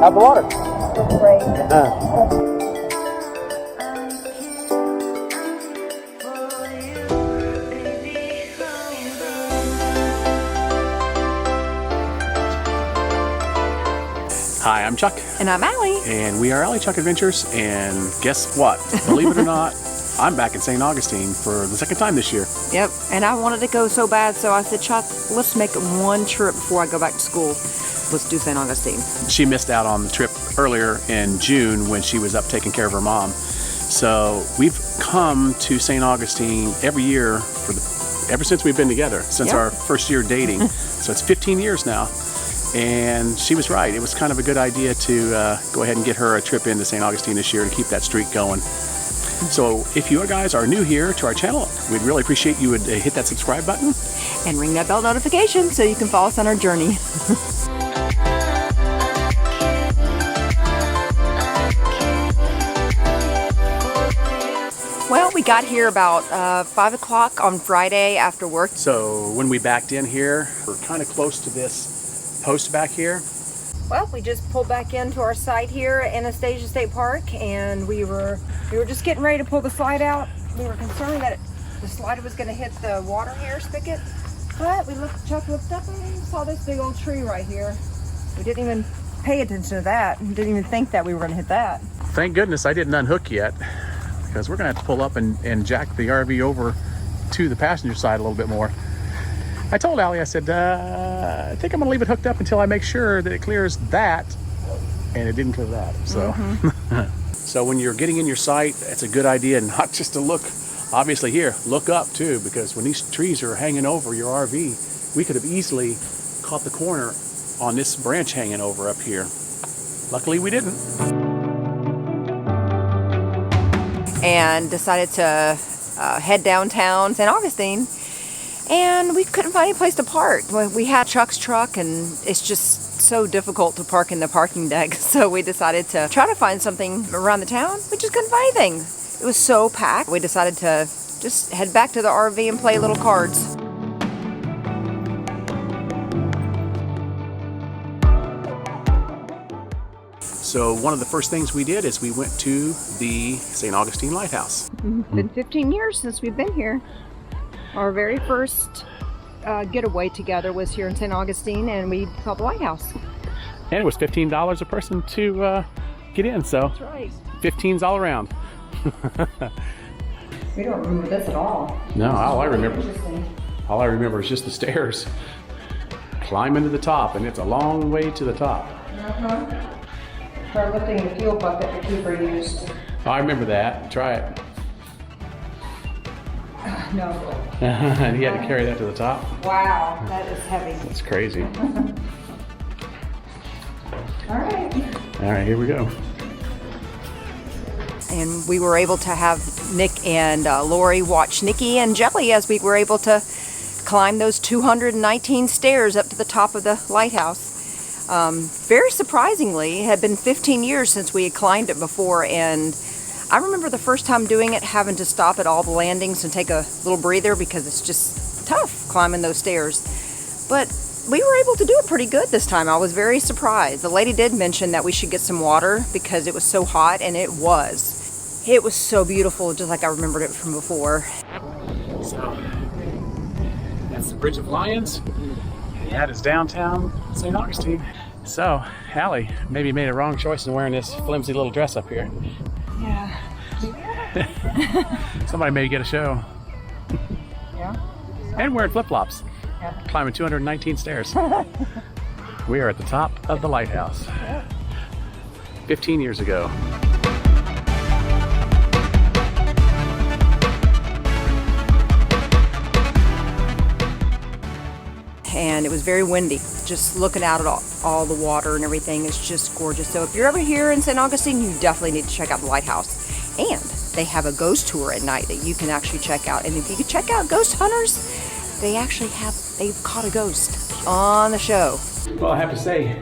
How's the water? Great. Hi, I'm Chuck. And I'm Allie. And we are AlliChuck Adventures. And guess what? Believe it or not, I'm back in St. Augustine for the second time this year. Yep, and I wanted to go so bad, so I said, Chuck, let's make it one trip before I go back to school. Let's do St. Augustine. She missed out on the trip earlier in June when she was up taking care of her mom. So we've come to St. Augustine every year ever since we've been together, since our first year dating. So it's 15 years now. And she was right. It was kind of a good idea to go ahead and get her a trip into St. Augustine this year to keep that streak going. So if you guys are new here to our channel, we'd really appreciate you would hit that subscribe button. And ring that bell notification so you can follow us on our journey. Well, we got here about 5 o'clock on Friday after work. So when we backed in here, we're kind of close to this post back here. Well, we just pulled back into our site here at ANASTASIA State Park, and we were just getting ready to pull the slide out. We were concerned that the slide was going to hit the water air spigot, but Chuck looked up and saw this big old tree right here. We didn't even pay attention to that. We didn't even think that we were going to hit that. Thank goodness I didn't unhook yet, because we're going to have to pull up and jack the RV over to the passenger side a little bit more. I told Allie, I said, I think I'm going to leave it hooked up until I make sure that it clears that, and it didn't clear that. So, so when you're getting in your sight, it's a good idea not just to look, obviously here, look up too, because when these trees are hanging over your RV, we could have easily caught the corner on this branch hanging over up here. Luckily we didn't. And decided to head downtown St. Augustine. And we couldn't find any place to park. We had Chuck's truck, and it's just so difficult to park in the parking deck. So we decided to try to find something around the town. We just couldn't find anything. It was so packed. We decided to just head back to the RV and play little cards. So one of the first things we did is we went to the St. Augustine Lighthouse. It's been 15 years since we've been here. Our very first getaway together was here in St. Augustine, and we saw the lighthouse. And it was $15 a person to get in, so That's right. 15's all around. We don't remember this at all. No, all I remember is just the stairs. Climbing to the top, and it's a long way to the top. Try lifting the fuel bucket that Cooper used. Oh, I remember that. Try it. No. And he had to carry that to the top. Wow, that is heavy. That's crazy. All right. All right, here we go. And we were able to have Nick and Lori watch Nikki and Jelly as we were able to climb those 219 stairs up to the top of the lighthouse. Very surprisingly, it had been 15 years since we had climbed it before, and I remember the first time doing it, having to stop at all the landings and take a little breather because it's just tough climbing those stairs. But we were able to do it pretty good this time. I was very surprised. The lady did mention that we should get some water because it was so hot, and it was. It was so beautiful, just like I remembered it from before. So, that's the Bridge of Lions. And that is downtown St. Augustine. So, Allie maybe made a wrong choice in wearing this flimsy little dress up here. Yeah. Somebody may get a show. Yeah. And wearing flip-flops. Yeah. Climbing 219 stairs. We are at the top of the lighthouse. 15 years ago. And it was very windy. Just looking out at all the water and everything is just gorgeous. So if you're ever here in St. Augustine, you definitely need to check out the lighthouse. And they have a ghost tour at night that you can actually check out. And if you could check out Ghost Hunters, they've caught a ghost on the show. Well, I have to say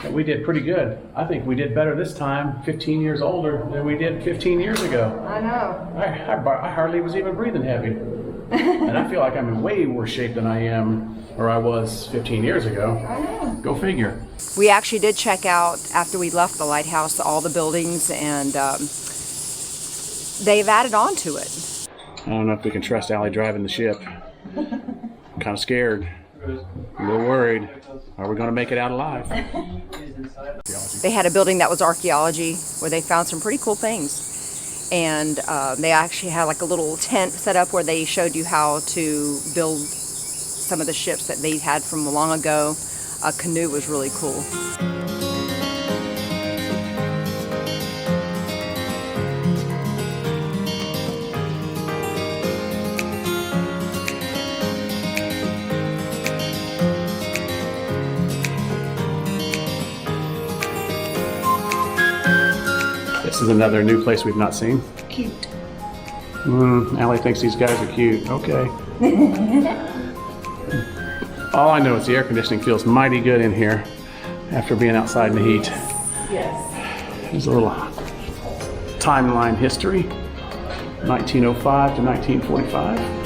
that we did pretty good. I think we did better this time, 15 years older, than we did 15 years ago. I know. I hardly was even breathing heavy. And I feel like I'm in way worse shape than I am, or I was 15 years ago. I know. Go figure. We actually did check out, after we left the lighthouse, all the buildings, and they've added on to it. I don't know if we can trust Allie driving the ship. I'm kind of scared. A little worried. Are we going to make it out alive? They had a building that was archaeology, where they found some pretty cool things. And they actually had like a little tent set up where they showed you how to build some of the ships that they had from long ago. A canoe was really cool. This is another new place we've not seen. Cute. Allie thinks these guys are cute. Okay. All I know is the air conditioning feels mighty good in here after being outside in the heat. Yes. There's a little timeline history, 1905 to 1945.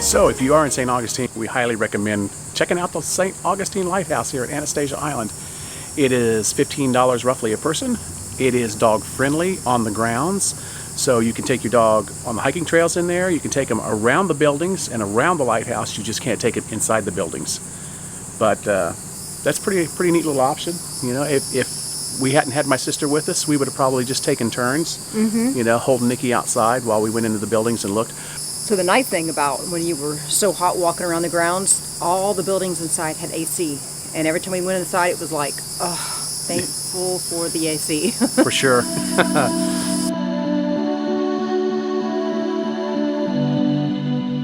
So if you are in St. Augustine, we highly recommend checking out the St. Augustine Lighthouse here at Anastasia Island. It is $15 roughly a person. It is dog friendly on the grounds, so you can take your dog on the hiking trails in there. You can take them around the buildings and around the lighthouse. You just can't take it inside the buildings. But that's pretty neat little option. You know, if we hadn't had my sister with us, we would have probably just taken turns, you know, holding Nikki outside while we went into the buildings and looked. So the nice thing about when you were so hot walking around the grounds, all the buildings inside had AC. And every time we went inside, it was like, oh, thankful for the AC. For sure.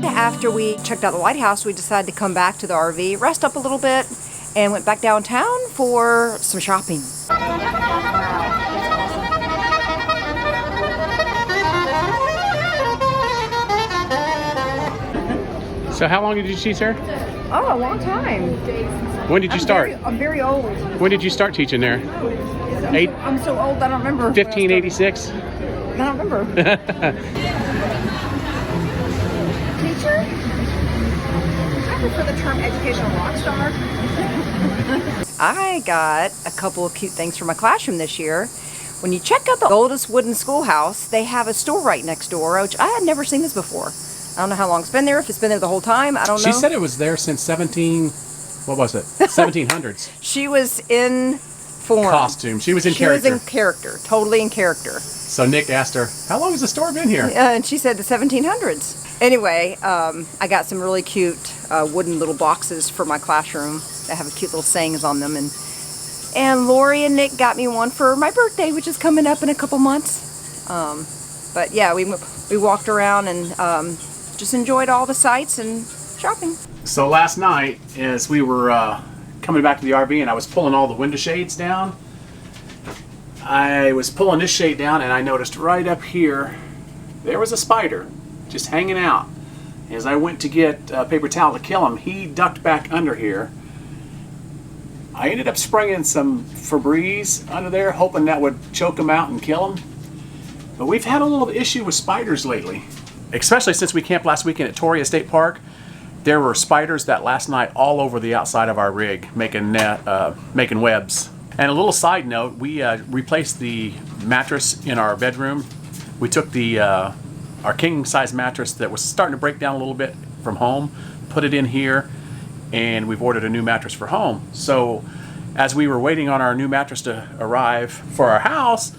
After we checked out the lighthouse, we decided to come back to the RV, rest up a little bit, and went back downtown for some shopping. So how long did you teach her? Oh, a long time. When did you start? I'm very old. When did you start teaching there? I'm so old, I don't remember. 1586? I don't remember. Teacher? I prefer the term educational rock star. I got a couple of cute things for my classroom this year. When you check out the oldest wooden schoolhouse, they have a store right next door, which I had never seen this before. I don't know how long it's been there, if it's been there the whole time, I don't know. She said it was there since 1700s. She was in form. Costume. She was in character. She was in character, totally in character. So Nick asked her, how long has the store been here? And she said the 1700s. Anyway, I got some really cute wooden little boxes for my classroom that have cute little sayings on them. And Lori and Nick got me one for my birthday, which is coming up in a couple months. But yeah, we walked around and just enjoyed all the sights and shopping. So last night, as we were coming back to the RV and I was pulling all the window shades down, I was pulling this shade down and I noticed right up here, there was a spider just hanging out. As I went to get a paper towel to kill him, he ducked back under here. I ended up spraying some Febreze under there, hoping that would choke him out and kill him. But we've had a little issue with spiders lately. Especially since we camped last weekend at Torrey State Park. There were spiders that last night all over the outside of our rig, making webs. And a little side note, we replaced the mattress in our bedroom. We took our king size mattress that was starting to break down a little bit from home, put it in here, and we've ordered a new mattress for home. So as we were waiting on our new mattress to arrive for our house,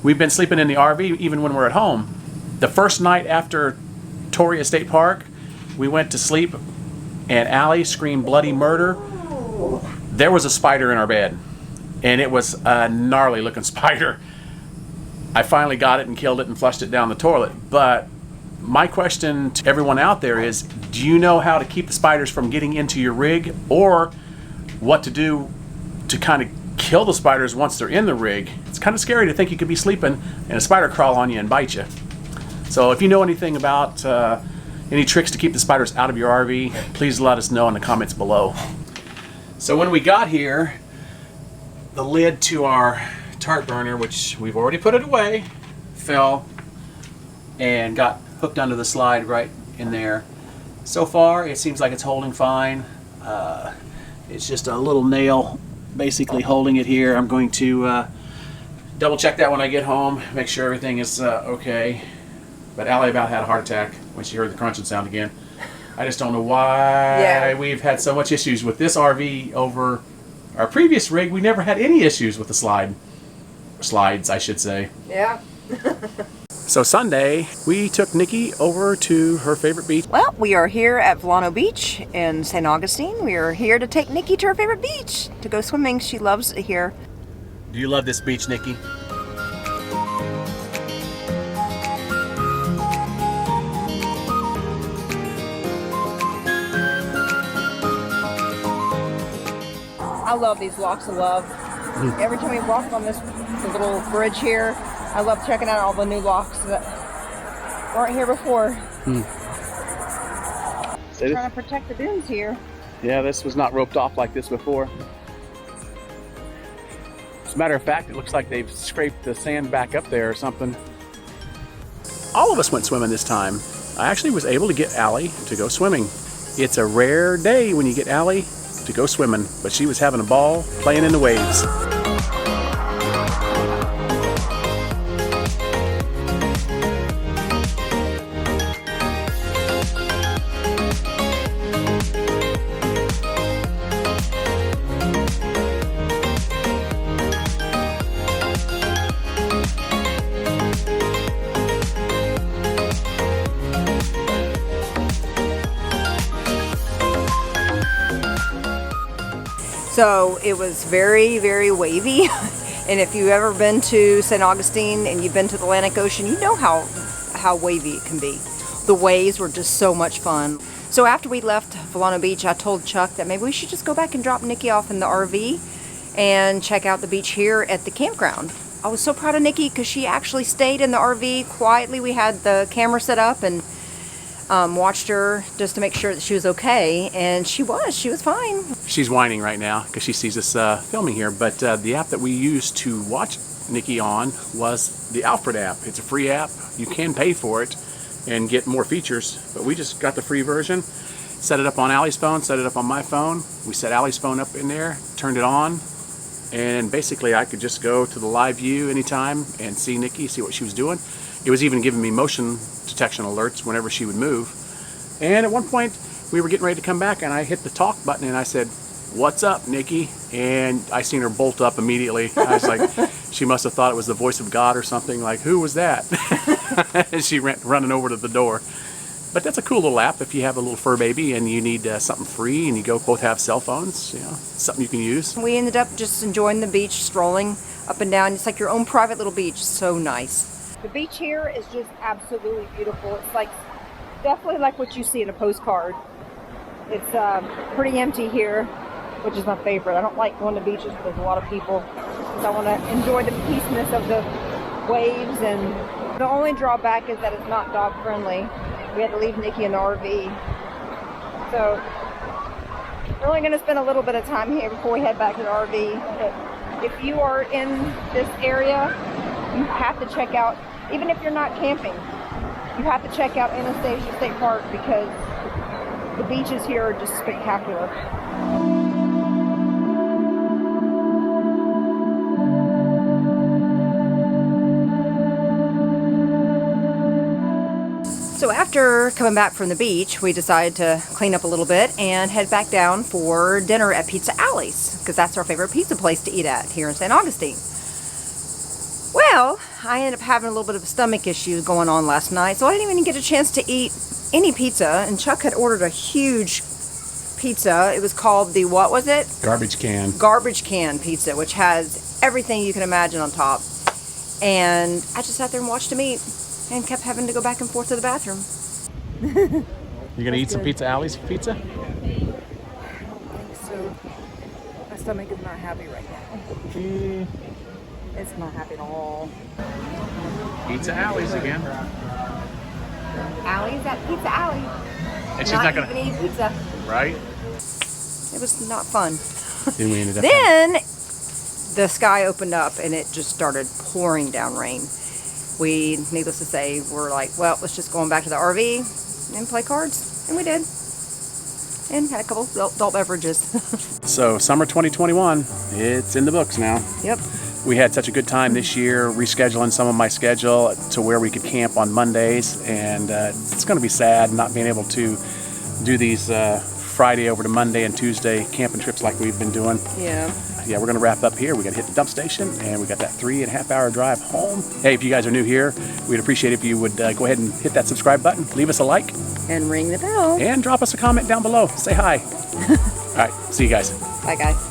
we've been sleeping in the RV even when we're at home. The first night after Torrey State Park, we went to sleep and Allie screamed bloody murder. There was a spider in our bed and it was a gnarly looking spider. I finally got it and killed it and flushed it down the toilet. But my question to everyone out there is, do you know how to keep the spiders from getting into your rig, or what to do to kind of kill the spiders once they're in the rig? It's kind of scary to think you could be sleeping and a spider crawl on you and bite you. So if you know anything about any tricks to keep the spiders out of your RV, please let us know in the comments below. So when we got here, the lid to our tart burner, which we've already put it away, fell and got hooked onto the slide right in there. So far, it seems like it's holding fine. It's just a little nail basically holding it here. I'm going to double check that when I get home, make sure everything is okay. But Allie about had a heart attack when she heard the crunching sound again. I just don't know why we've had so much issues with this RV over our previous rig. We never had any issues with the slides, I should say. Yeah. So Sunday, we took Nikki over to her favorite beach. Well, we are here at Vilano Beach in St. Augustine. We are here to take Nikki to her favorite beach to go swimming. She loves it here. Do you love this beach, Nikki? I love these locks of love. Every time we walk on this little bridge here, I love checking out all the new locks that weren't here before. Trying to protect the dunes here. Yeah, this was not roped off like this before. As a matter of fact, it looks like they've scraped the sand back up there or something. All of us went swimming this time. I actually was able to get Allie to go swimming. It's a rare day when you get Allie to go swimming, but she was having a ball playing in the waves. So it was very, very wavy. And if you've ever been to St. Augustine and you've been to the Atlantic Ocean, you know how wavy it can be. The waves were just so much fun. So after we left Vilano Beach, I told Chuck that maybe we should just go back and drop Nikki off in the RV and check out the beach here at the campground. I was so proud of Nikki because she actually stayed in the RV quietly. We had the camera set up and watched her just to make sure that she was okay, and she was fine. She's whining right now because she sees us filming here, but the app that we used to watch Nikki on was the Alfred app. It's a free app. You can pay for it and get more features, but we just got the free version, set it up on Allie's phone, set it up on my phone. We set Allie's phone up in there, turned it on, and basically I could just go to the live view anytime and see Nikki, see what she was doing. It was even giving me motion detection alerts whenever she would move. And at one point, we were getting ready to come back, and I hit the talk button, and I said, "What's up, Nikki?" And I seen her bolt up immediately. I was like, she must have thought it was the voice of God or something, like, who was that? And she ran running over to the door. But that's a cool little app if you have a little fur baby and you need something free, and you both have cell phones, you know, something you can use. We ended up just enjoying the beach, strolling up and down. It's like your own private little beach. So nice. The beach here is just absolutely beautiful. It's like definitely like what you see in a postcard. It's pretty empty here, which is my favorite. I don't like going to beaches where there's a lot of people because I want to enjoy the peacefulness of the waves. And the only drawback is that it's not dog friendly. We had to leave Nikki in the RV. So we're only going to spend a little bit of time here before we head back to the RV. But if you are in this area, you have to check out, even if you're not camping, you have to check out ANASTASIA State Park because the beaches here are just spectacular. So after coming back from the beach, we decided to clean up a little bit and head back down for dinner at Pizza Alli's because that's our favorite pizza place to eat at here in St. Augustine. Well, I ended up having a little bit of a stomach issue going on last night, so I didn't even get a chance to eat any pizza, and Chuck had ordered a huge pizza. It was called the, what was it? Garbage can. Garbage can pizza, which has everything you can imagine on top. And I just sat there and watched him eat and kept having to go back and forth to the bathroom. You gonna eat some Pizza Alley's pizza? I don't think so. My stomach is not happy right now. It's not happy at all. Pizza Alley's again. Allie's at Pizza Alley. And she's not gonna even eat pizza. Right? It was not fun. Then we ended up Then the sky opened up and it just started pouring down rain. We, needless to say, were like, well, let's just go on back to the RV and play cards. And we did. And had a couple adult beverages. So summer 2021, it's in the books now. Yep. We had such a good time this year rescheduling some of my schedule to where we could camp on Mondays, and it's going to be sad not being able to do these Friday over to Monday and Tuesday camping trips like we've been doing. Yeah. Yeah, we're going to wrap up here. We got to hit the dump station, and we got that 3.5 hour drive home. Hey, if you guys are new here, we'd appreciate if you would go ahead and hit that subscribe button, leave us a like, And ring the bell. and drop us a comment down below. Say hi. All right, see you guys. Bye, guys.